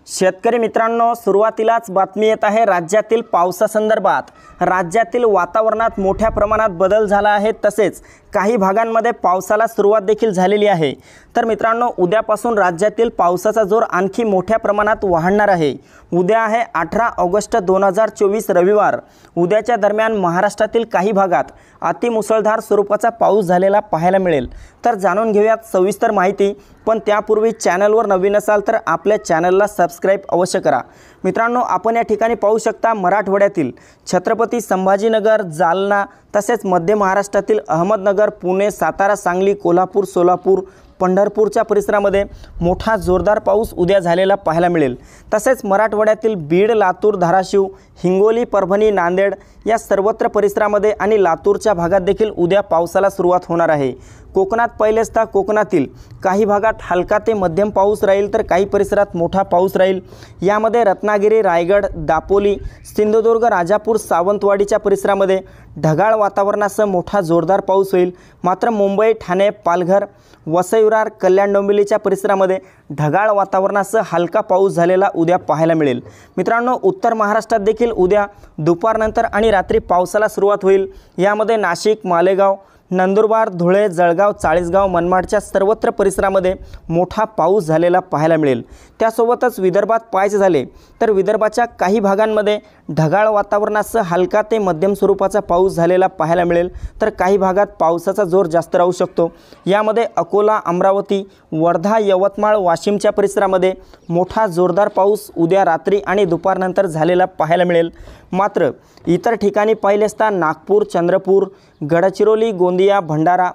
शेतकरी मित्रांनो, सुरुवातीलाच बातमी येत आहे राज्यातील पावसासंदर्भात। राज्यातील वातावरणात मोठ्या प्रमाणात बदल झाला आहे, तसेच काही भागांमध्ये पावसाला सुरुवात देखील झालेली आहे। तर मित्रांनो, उद्यापासून राज्यातील पावसाचा जोर आणखी मोठ्या प्रमाणात वाढणार आहे। उद्या आहे 18 ऑगस्ट 2024 रविवार। उद्याच्या दरम्यान महाराष्ट्रातील काही भागात अतिमुसळधार स्वरूपाचा पाऊस झालेला पाहायला मिळेल। तर जाणून घेऊयात सविस्तर माहिती, पण त्यापूर्वी चॅनलवर नवीन असाल तर आपल्या चॅनलला सबस्क्राइब अवश्य करा। मित्रांनो, आपण या ठिकाणी पाहू शकता मराठवाड्यातील छत्रपती संभाजीनगर, जालना तसेच मध्य महाराष्ट्रातील अहमदनगर, पुणे, सातारा, सांगली, कोल्हापूर, सोलापूर, पंढरपूरच्या परिसरामध्ये मोठा जोरदार पाऊस उद्या झालेला पाहायला मिळेल। तसेच मराठवाड्यातील बीड, लातूर, धाराशिव, हिंगोली, परभणी, नांदेड या सर्वत्र परिसरामध्ये आणि लातूरच्या भागात देखील उद्या पावसाला सुरुवात होणार आहे। कोकणात पहिलेचदा कोकणातील काही भागात हलका ते मध्यम पाऊस राहील, तर काही परिसरात मोठा पाऊस राहील। यामध्ये रत्नागिरी, रायगड, दापोली, सिंधुदुर्ग, राजापूर, सावंतवाडीच्या परिसरामध्ये ढगाळ वातावरणासह मोठा जोरदार पाऊस होईल। मात्र मुंबई, ठाणे, पालघर, वसई विरार, कल्याण, डोंबिवलीच्या परिसरामध्ये ढगाळ वातावरणासह हलका पाऊस झालेला उद्या पाहायला मिळेल। मित्रांनो, उत्तर महाराष्ट्रात देखील उद्या दुपारनंतर आणि रात्री पावसाला सुरुवात होईल। यामध्ये नाशिक, मालेगाव, नंदुरबार, धुळे, जळगाव, चाळीसगाव, मनमाडच्या सर्वत्र परिसरामध्ये मोठा पाऊस झालेला पाहायला मिळेल। त्यासोबतच विदर्भात पाहायचे झाले तर विदर्भाच्या काही भागांमध्ये ढगाळ वातावरणासह हलका ते मध्यम स्वरूपाचा पाऊस झालेला पाहायला मिळेल, तर काही भागात पावसाचा जोर जास्त राहू शकतो। यामध्ये अकोला, अमरावती, वर्धा, यवतमाळ, वाशिमच्या परिसरामध्ये मोठा जोरदार पाऊस उद्या रात्री आणि दुपारनंतर झालेला पाहायला मिळेल। मात्र इतर ठिकाणी पाहिले असता नागपूर, चंद्रपूर, गडचिरोली, गोंदिया, भंडारा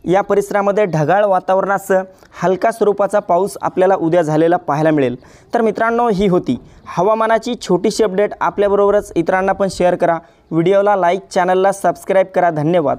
या परिसरामध्ये ढगाळ वातावरणासह हलका स्वरूपाचा पाऊस आपल्याला उद्या झालेला पाहायला मिळेल। तर मित्रांनो, ही होती हवामानाची छोटीशी अपडेट। आपल्याबरोबरच इतरांना पण शेअर करा। व्हिडिओला लाईक, चॅनलला सबस्क्राइब करा। धन्यवाद।